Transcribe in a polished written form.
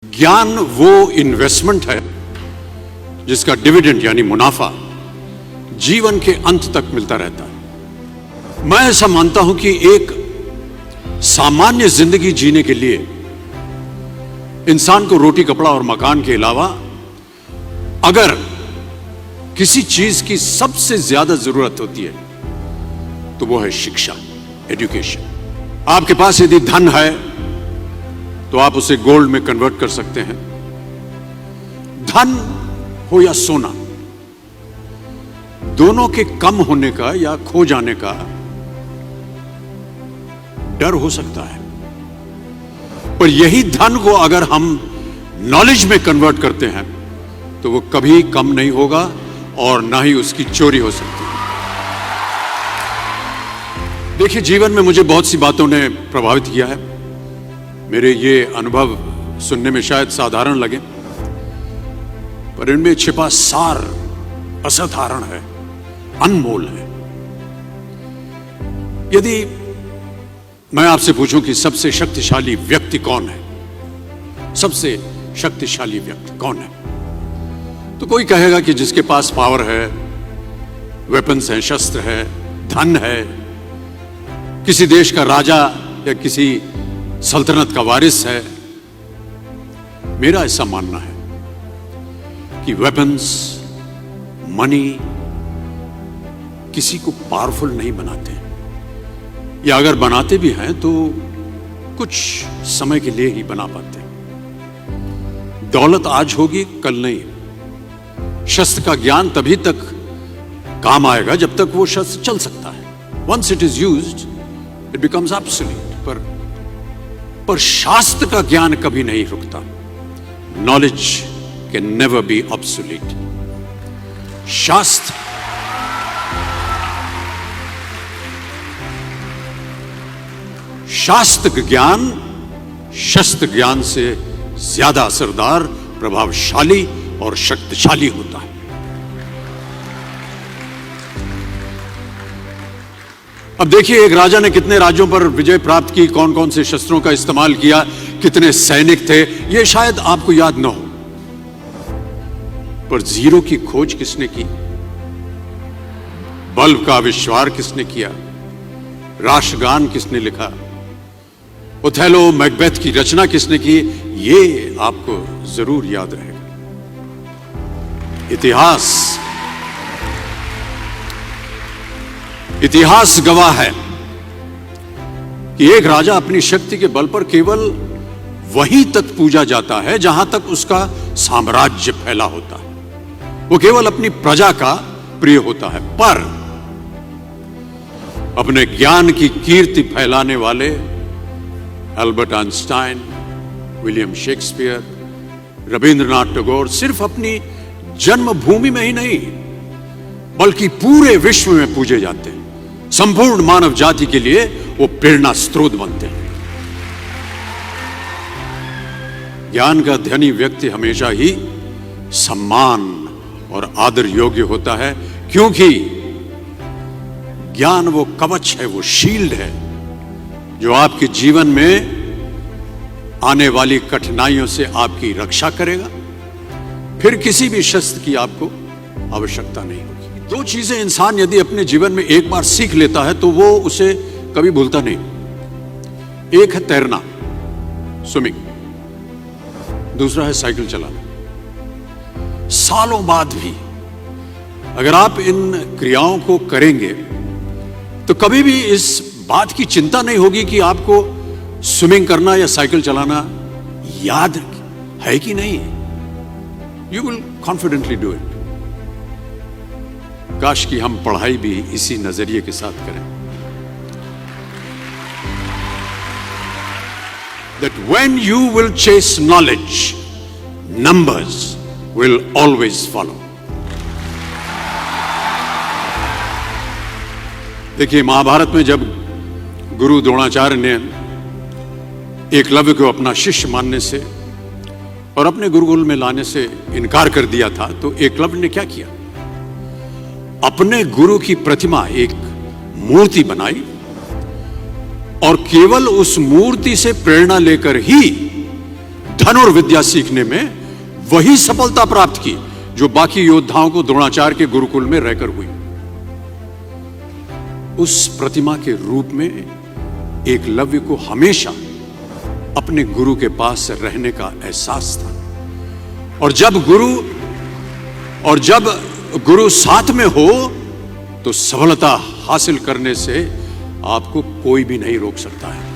ज्ञान वो इन्वेस्टमेंट है जिसका डिविडेंड यानी मुनाफा जीवन के अंत तक मिलता रहता है। मैं ऐसा मानता हूं कि एक सामान्य जिंदगी जीने के लिए इंसान को रोटी कपड़ा और मकान के अलावा अगर किसी चीज की सबसे ज्यादा जरूरत होती है तो वो है शिक्षा, एजुकेशन। आपके पास यदि धन है तो आप उसे गोल्ड में कन्वर्ट कर सकते हैं। धन हो या सोना, दोनों के कम होने का या खो जाने का डर हो सकता है, पर यही धन को अगर हम नॉलेज में कन्वर्ट करते हैं तो वो कभी कम नहीं होगा और ना ही उसकी चोरी हो सकती है। देखिए, जीवन में मुझे बहुत सी बातों ने प्रभावित किया है। मेरे ये अनुभव सुनने में शायद साधारण लगे, पर इनमें छिपा सार असाधारण है, अनमोल है। यदि मैं आपसे पूछूं कि सबसे शक्तिशाली व्यक्ति कौन है, सबसे शक्तिशाली व्यक्ति कौन है, तो कोई कहेगा कि जिसके पास पावर है, वेपन्स हैं, शस्त्र है, धन है, किसी देश का राजा या किसी सल्तनत का वारिस है। मेरा ऐसा मानना है कि वेपन्स, मनी किसी को पावरफुल नहीं बनाते, या अगर बनाते भी हैं तो कुछ समय के लिए ही बना पाते हैं। दौलत आज होगी, कल नहीं। शस्त्र का ज्ञान तभी तक काम आएगा जब तक वो शस्त्र चल सकता है। Once it is used it becomes obsolete. पर शास्त्र का ज्ञान कभी नहीं रुकता। Knowledge can never be obsolete. शास्त्र ज्ञान शस्त्र ज्ञान से ज्यादा असरदार, प्रभावशाली और शक्तिशाली होता है। अब देखिए, एक राजा ने कितने राज्यों पर विजय प्राप्त की, कौन कौन से शस्त्रों का इस्तेमाल किया, कितने सैनिक थे, यह शायद आपको याद न हो, पर जीरो की खोज किसने की, बल्ब का आविष्कार किसने किया, राष्ट्रगान किसने लिखा, ओथेलो मैकबेथ की रचना किसने की, ये आपको जरूर याद रहेगा। इतिहास गवाह है कि एक राजा अपनी शक्ति के बल पर केवल वहीं तक पूजा जाता है जहां तक उसका साम्राज्य फैला होता है। वो केवल अपनी प्रजा का प्रिय होता है, पर अपने ज्ञान की कीर्ति फैलाने वाले Albert Einstein, William Shakespeare, Rabindranath Tagore सिर्फ अपनी जन्मभूमि में ही नहीं बल्कि पूरे विश्व में पूजे जाते हैं। संपूर्ण मानव जाति के लिए वो प्रेरणा स्रोत बनते हैं। ज्ञान का धनी व्यक्ति हमेशा ही सम्मान और आदर योग्य होता है, क्योंकि ज्ञान वो कवच है, वो शील्ड है जो आपके जीवन में आने वाली कठिनाइयों से आपकी रक्षा करेगा। फिर किसी भी शस्त्र की आपको आवश्यकता नहीं होगी। दो चीजें इंसान यदि अपने जीवन में एक बार सीख लेता है तो वो उसे कभी भूलता नहीं। एक है तैरना, स्विमिंग, दूसरा है साइकिल चलाना। सालों बाद भी अगर आप इन क्रियाओं को करेंगे तो कभी भी इस बात की चिंता नहीं होगी कि आपको स्विमिंग करना या साइकिल चलाना याद है कि नहीं। You will confidently do it. काश कि हम पढ़ाई भी इसी नजरिए के साथ करें, that when you will chase knowledge, numbers will always follow. देखिए, महाभारत में जब गुरु द्रोणाचार्य ने एकलव्य को अपना शिष्य मानने से और अपने गुरुकुल में लाने से इनकार कर दिया था, तो एकलव्य ने क्या किया, अपने गुरु की प्रतिमा, एक मूर्ति बनाई और केवल उस मूर्ति से प्रेरणा लेकर ही धनुर्विद्या सीखने में वही सफलता प्राप्त की जो बाकी योद्धाओं को द्रोणाचार्य के गुरुकुल में रहकर हुई। उस प्रतिमा के रूप में एकलव्य को हमेशा अपने गुरु के पास रहने का एहसास था। और जब गुरु साथ में हो तो सफलता हासिल करने से आपको कोई भी नहीं रोक सकता है।